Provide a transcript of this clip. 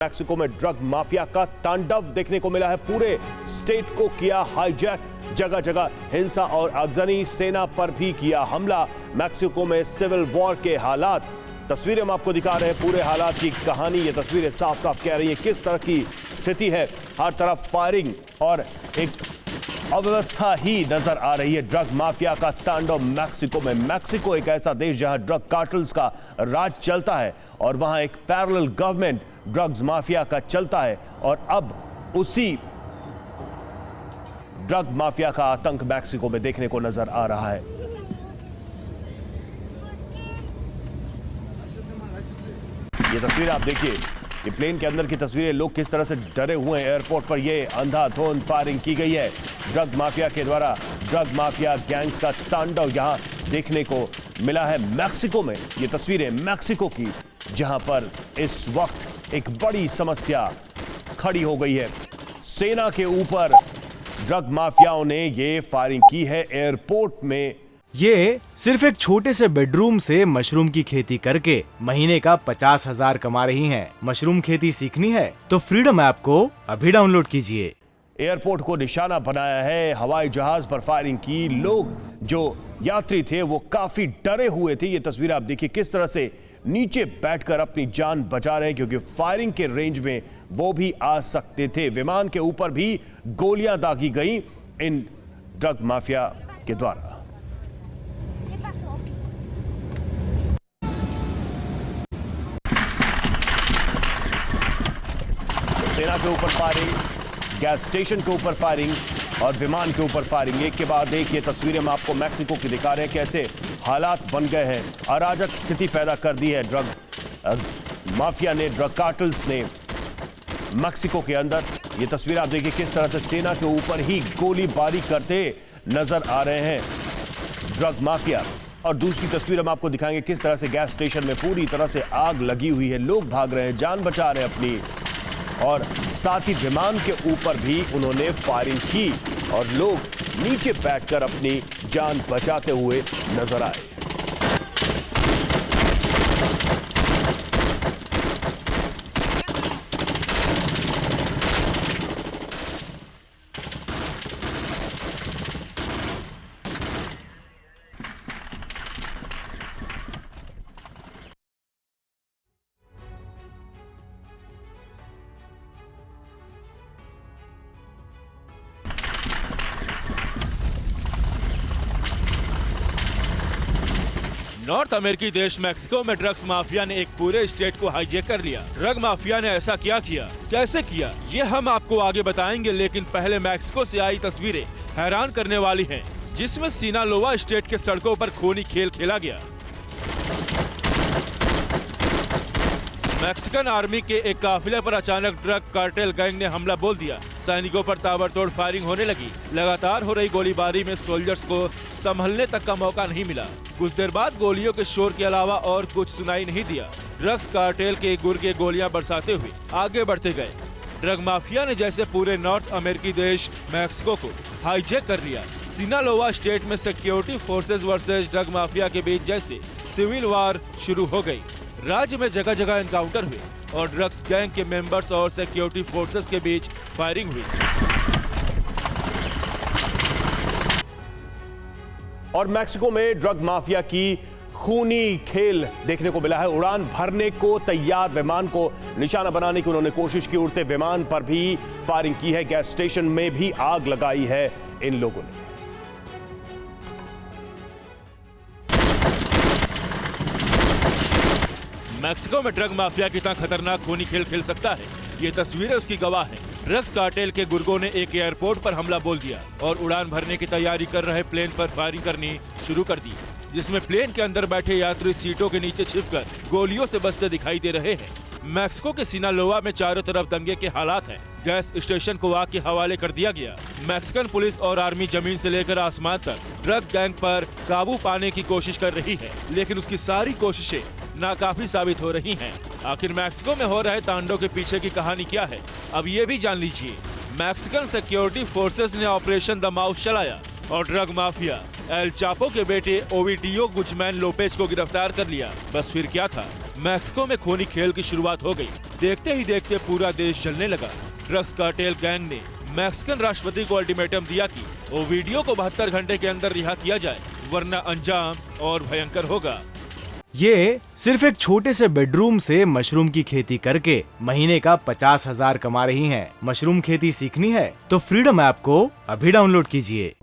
Mexico में drug mafia का तांडव देखने को मिला है। पूरे स्टेट को किया हाईजैक, जगह जगह हिंसा और आगजनी, सेना पर भी किया हमला। मैक्सिको में सिविल वॉर के हालात, तस्वीरें हम आपको दिखा रहे हैं। पूरे हालात की कहानी, ये तस्वीरें साफ साफ कह रही है किस तरह की स्थिति है। हर तरफ फायरिंग और एक अव्यवस्था ही नजर आ रही है। ड्रग माफिया का तांडव मैक्सिको में। मैक्सिको एक ऐसा देश जहां ड्रग कार्टल्स का राज चलता है और वहां एक पैरेलल गवर्नमेंट ड्रग्स माफिया का चलता है, और अब उसी ड्रग माफिया का आतंक मैक्सिको में देखने को नजर आ रहा है। ये तस्वीर आप देखिए, ये प्लेन के अंदर की तस्वीरें, लोग किस तरह से डरे हुए हैं। एयरपोर्ट पर ये अंधाधुंध फायरिंग की गई है ड्रग माफिया के द्वारा। ड्रग माफिया गैंग्स का तांडव यहां देखने को मिला है मैक्सिको में। ये तस्वीरें मैक्सिको की, जहां पर इस वक्त एक बड़ी समस्या खड़ी हो गई है। सेना के ऊपर ड्रग माफियाओं ने ये फायरिंग की है एयरपोर्ट में। ये सिर्फ एक छोटे से बेडरूम से मशरूम की खेती करके महीने का 50,000 कमा रही हैं। मशरूम खेती सीखनी है तो फ्रीडम ऐप को अभी डाउनलोड कीजिए। एयरपोर्ट को निशाना बनाया है, हवाई जहाज पर फायरिंग की। लोग जो यात्री थे वो काफी डरे हुए थे। ये तस्वीर आप देखिए किस तरह से नीचे बैठकर अपनी जान बचा रहे हैं, क्योंकि फायरिंग के रेंज में वो भी आ सकते थे। विमान के ऊपर भी गोलियां दागी गई इन ड्रग माफिया के द्वारा। सेना के ऊपर फायरिंग, गैस स्टेशन के ऊपर फायरिंग और विमान के ऊपर फायरिंग, एक के बाद एक। ये तस्वीरें हम आपको मैक्सिको की दिखा रहे हैं, कैसे हालात बन गए हैं। अराजक स्थिति पैदा कर दी है ड्रग माफिया ने, ड्रग कार्टल्स ने मैक्सिको के अंदर। ये तस्वीर आप देखिए किस तरह से सेना के ऊपर ही गोलीबारी करते नजर आ रहे हैं ड्रग माफिया। और दूसरी तस्वीर हम आपको दिखाएंगे किस तरह से गैस स्टेशन में पूरी तरह से आग लगी हुई है। लोग भाग रहे हैं, जान बचा रहे हैं अपनी, और साथ ही विमान के ऊपर भी उन्होंने फायरिंग की और लोग नीचे बैठकर अपनी जान बचाते हुए नजर आए। नॉर्थ अमेरिकी देश मैक्सिको में ड्रग्स माफिया ने एक पूरे स्टेट को हाईजैक कर लिया। ड्रग माफिया ने ऐसा क्या किया, कैसे किया, ये हम आपको आगे बताएंगे। लेकिन पहले मैक्सिको से आई तस्वीरें हैरान करने वाली हैं, जिसमें सिनालोवा स्टेट के सड़कों पर खूनी खेल खेला गया। मैक्सिकन आर्मी के एक काफिले पर अचानक ड्रग कार्टेल गैंग ने हमला बोल दिया। सैनिकों पर ताबड़तोड़ फायरिंग होने लगी। लगातार हो रही गोलीबारी में सोल्जर्स को संभलने तक का मौका नहीं मिला। कुछ देर बाद गोलियों के शोर के अलावा और कुछ सुनाई नहीं दिया। ड्रग्स कार्टेल के गुर्गे गोलियां बरसाते हुए आगे बढ़ते गए। ड्रग माफिया ने जैसे पूरे नॉर्थ अमेरिकी देश मैक्सिको को हाईजैक कर लिया। सिनालोवा स्टेट में security forces versus drug mafia के बीच जैसे सिविल वार शुरू हो गई। राज्य में जगह जगह एनकाउंटर हुए और ड्रग्स गैंग के मेंबर्स और सिक्योरिटी फोर्सेस के बीच फायरिंग हुई। और मैक्सिको में ड्रग माफिया की खूनी खेल देखने को मिला है। उड़ान भरने को तैयार विमान को निशाना बनाने की उन्होंने कोशिश की। उड़ते विमान पर भी फायरिंग की है। गैस स्टेशन में भी आग लगाई है इन लोगों ने। मैक्सिको में ड्रग माफिया कितना खतरनाक खूनी खेल खेल सकता है, ये तस्वीरें उसकी गवाह हैं। ड्रग्स कार्टेल के गुर्गों ने एक एयरपोर्ट पर हमला बोल दिया और उड़ान भरने की तैयारी कर रहे प्लेन पर फायरिंग करनी शुरू कर दी, जिसमें प्लेन के अंदर बैठे यात्री सीटों के नीचे छिपकर गोलियों से बचते दिखाई दे रहे हैं। मैक्सिको के सिनालोवा में चारों तरफ दंगे के हालात हैं। गैस स्टेशन को आग के हवाले कर दिया गया। मैक्सिकन पुलिस और आर्मी जमीन से लेकर आसमान तक ड्रग गैंग पर काबू पाने की कोशिश कर रही है, लेकिन उसकी सारी कोशिशें नाकाफी साबित हो रही हैं। आखिर मैक्सिको में हो रहे तांडव के पीछे की कहानी क्या है, अब ये भी जान लीजिए। मैक्सिकन सिक्योरिटी फोर्सेस ने ऑपरेशन द माउस चलाया और ड्रग माफिया एल चापो के बेटे ओविडियो गुजमैन लोपेज को गिरफ्तार कर लिया। बस फिर क्या था, मैक्सिको में खूनी खेल की शुरुआत हो गई। देखते ही देखते पूरा देश जलने लगा। ड्रग्स कार्टेल गैंग ने मैक्सिकन राष्ट्रपति को अल्टीमेटम दिया कि वो वीडियो को 72 घंटे के अंदर रिहा किया जाए, वरना अंजाम और भयंकर होगा। ये सिर्फ एक छोटे से बेडरूम से मशरूम की खेती करके महीने का 50,000 कमा रही हैं। मशरूम खेती सीखनी है तो फ्रीडम ऐप को अभी डाउनलोड कीजिए।